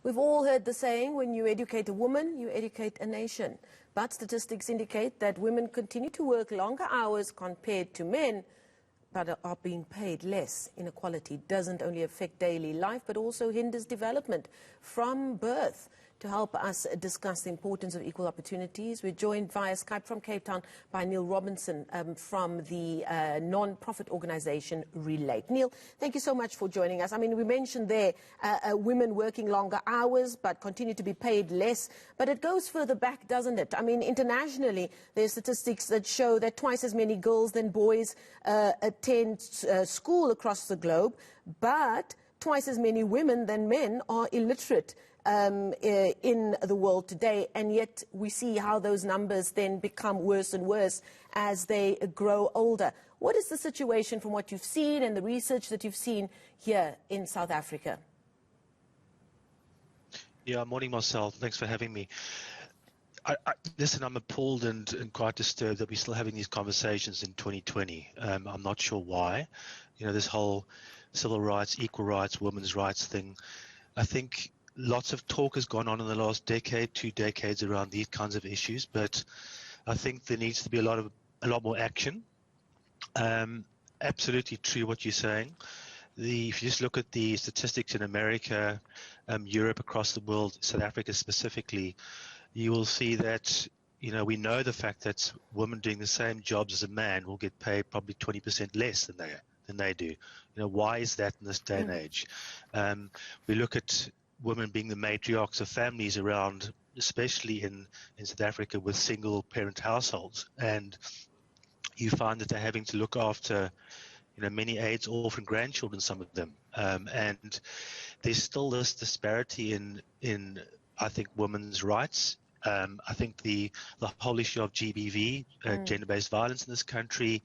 We've all heard the saying, when you educate a woman, you educate a nation. But statistics indicate that women continue to work longer hours compared to men, but are being paid less. Inequality doesn't only affect daily life, but also hinders development from birth. To help us discuss the importance of equal opportunities, we're joined via Skype from Cape Town by Neil Robinson from the non-profit organization Relate. Neil, thank you so much for joining us. I mean, we mentioned there women working longer hours but continue to be paid less, but it goes further back, doesn't it? I mean, internationally, there's statistics that show that twice as many girls than boys attend school across the globe, but twice as many women than men are illiterate in the world today, and yet we see how those numbers then become worse and worse as they grow older. What is the situation from what you've seen and the research that you've seen here in South Africa? Yeah, morning, Marcel. Thanks for having me. Listen, I'm appalled and quite disturbed that we're still having these conversations in 2020. I'm not sure why. You know, this whole civil rights, equal rights, women's rights thing, I think lots of talk has gone on in the last decade, 2 decades around these kinds of issues, but I think there needs to be a lot more action. Absolutely true what you're saying. If you just look at the statistics in America, Europe, across the world, South Africa specifically, you will see that, you know, we know the fact that women doing the same jobs as a man will get paid probably 20% less than they do. You know, why is that in this day and age? We look at women being the matriarchs of families around, especially in South Africa with single parent households, and you find that they're having to look after, you know, many AIDS orphan grandchildren, some of them, and there's still this disparity in I think women's rights. I think the whole issue of GBV, gender-based violence in this country,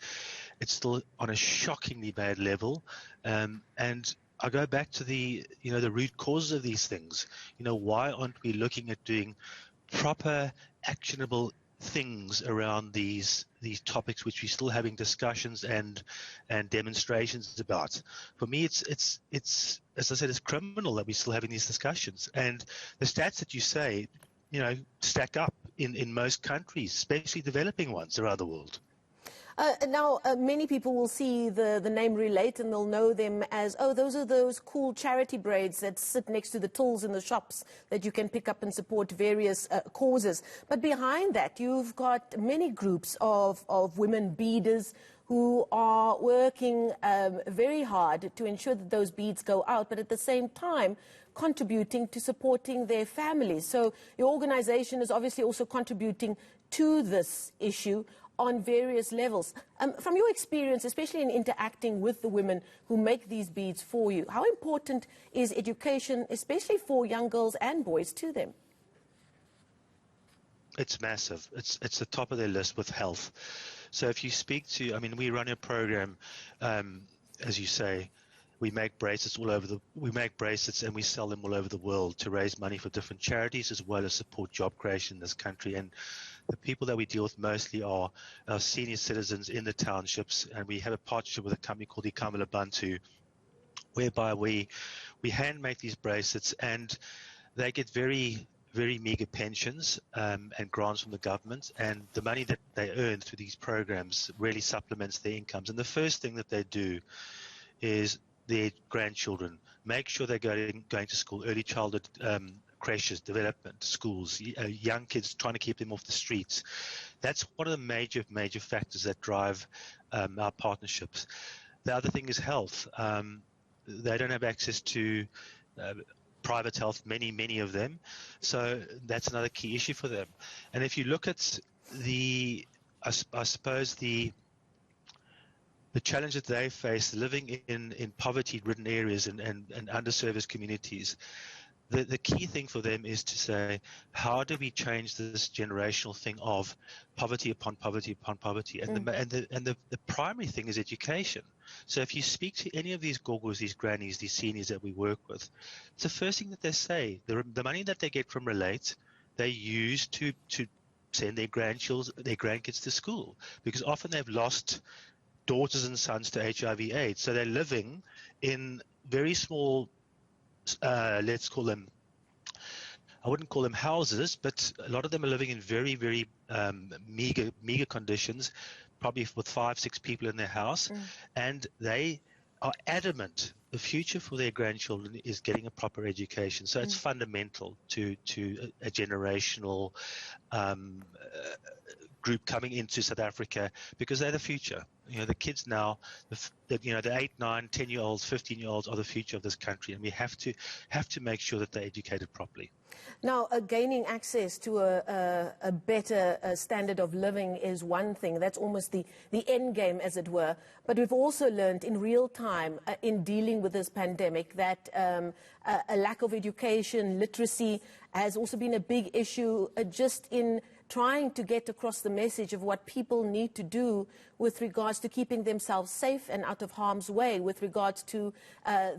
it's still on a shockingly bad level, and I go back to the root causes of these things. You know, why aren't we looking at doing proper, actionable things around these topics, which we're still having discussions and demonstrations about? For me, it's as I said, it's criminal that we're still having these discussions. And the stats that you say, you know, stack up in most countries, especially developing ones around the world. Now, many people will see the name Relate and they'll know them as, oh, those are those cool charity braids that sit next to the tills in the shops that you can pick up and support various causes. But behind that, you've got many groups of women beaders who are working very hard to ensure that those beads go out, but at the same time contributing to supporting their families. So your organization is obviously also contributing to this issue on various levels. From your experience, especially in interacting with the women who make these beads for you, how important is education, especially for young girls and boys, to them? It's massive. It's the top of their list with health. So if you speak to, I mean, we run a program, as you say, we make bracelets and we sell them all over the world to raise money for different charities as well as support job creation in this country. And the people that we deal with mostly are our senior citizens in the townships, and we have a partnership with a company called eNCA, whereby we hand make these bracelets, and they get very, very meager pensions and grants from the government, and the money that they earn through these programs really supplements their incomes. And the first thing that they do is their grandchildren, make sure they're going to school, early childhood creches, development schools, young kids, trying to keep them off the streets. That's one of the major factors that drive our partnerships. The other thing is health. They don't have access to private health, many of them. So that's another key issue for them. And if you look at I suppose the challenge that they face living in poverty-ridden areas and underserviced communities, the key thing for them is to say, how do we change this generational thing of poverty upon poverty upon poverty? And the primary thing is education. So if you speak to any of these gogos, these grannies, these seniors that we work with, it's the first thing that they say. The money that they get from Relate, they use to send their grandkids to school, because often they've lost daughters and sons to HIV/AIDS. So they're living in very small, let's call them I wouldn't call them houses, but a lot of them are living in very, very meager conditions, probably with 5, 6 people in their house, and they are adamant the future for their grandchildren is getting a proper education. So it's fundamental to a generational group coming into South Africa, because they're the future. The kids now, the 8, 9, 10-year-olds, 15-year-olds are the future of this country, and we have to make sure that they're educated properly. Now, gaining access to a better standard of living is one thing. That's almost the end game, as it were. But we've also learned in real time in dealing with this pandemic that a lack of education, literacy, has also been a big issue just in trying to get across the message of what people need to do with regards to keeping themselves safe and out of harm's way, with regards to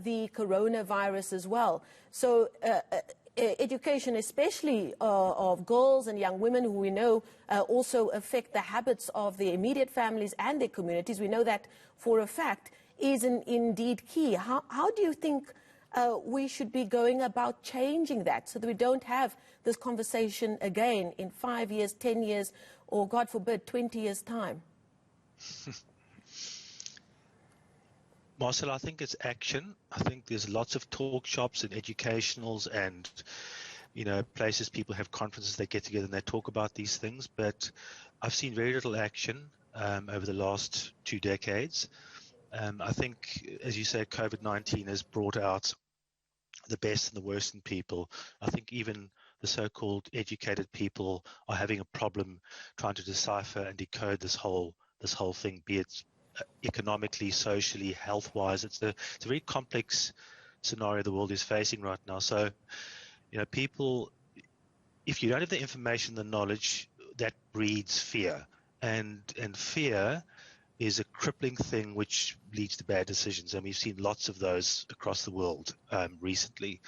the coronavirus as well. So education, especially of girls and young women, who we know also affect the habits of their immediate families and their communities. We know that for a fact is indeed key. How do you think we should be going about changing that so that we don't have this conversation again in 5 years, 10 years, or God forbid, 20 years' time? Marcel, I think it's action. I think there's lots of talk shops and educationals and, places people have conferences, they get together and they talk about these things. But I've seen very little action over the last 2 decades. I think, as you say, COVID-19 has brought out the best and the worst in people. I think even the so-called educated people are having a problem trying to decipher and decode this whole thing, be it economically, socially, health-wise. It's a very complex scenario the world is facing right now. So, people, if you don't have the information, the knowledge, that breeds fear, and fear is a crippling thing which leads to bad decisions, and we've seen lots of those across the world recently.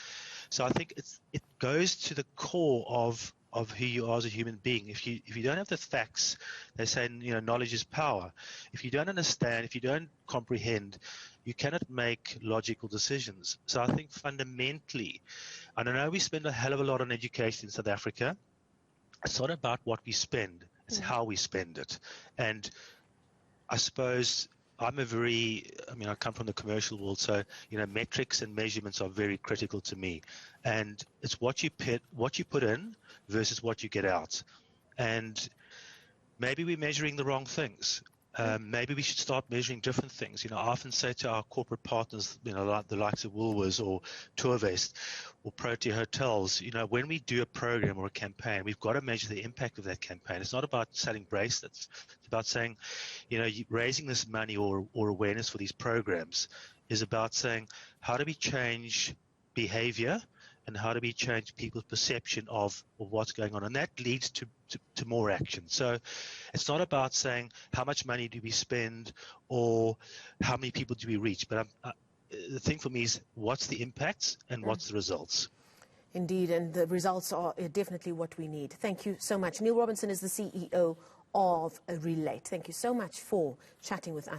So I think it goes to the core of who you are as a human being. If you don't have the facts, they say knowledge is power. If you don't understand, if you don't comprehend, you cannot make logical decisions. So I think fundamentally, and I know we spend a hell of a lot on education in South Africa. It's not about what we spend; it's how we spend it. And I suppose I come from the commercial world, so metrics and measurements are very critical to me, and it's what you put in versus what you get out. And maybe we're measuring the wrong things. Maybe we should start measuring different things. I often say to our corporate partners, like the likes of Woolworths or Tourvest or Protea Hotels, when we do a program or a campaign, we've got to measure the impact of that campaign. It's not about selling bracelets. It's about saying, raising this money or awareness for these programs is about saying, how do we change behavior and how do we change people's perception of what's going on? And that leads to more action. So it's not about saying how much money do we spend or how many people do we reach. But the thing for me is what's the impacts and what's the results. Indeed, and the results are definitely what we need. Thank you so much. Neil Robinson is the CEO of Relate. Thank you so much for chatting with us.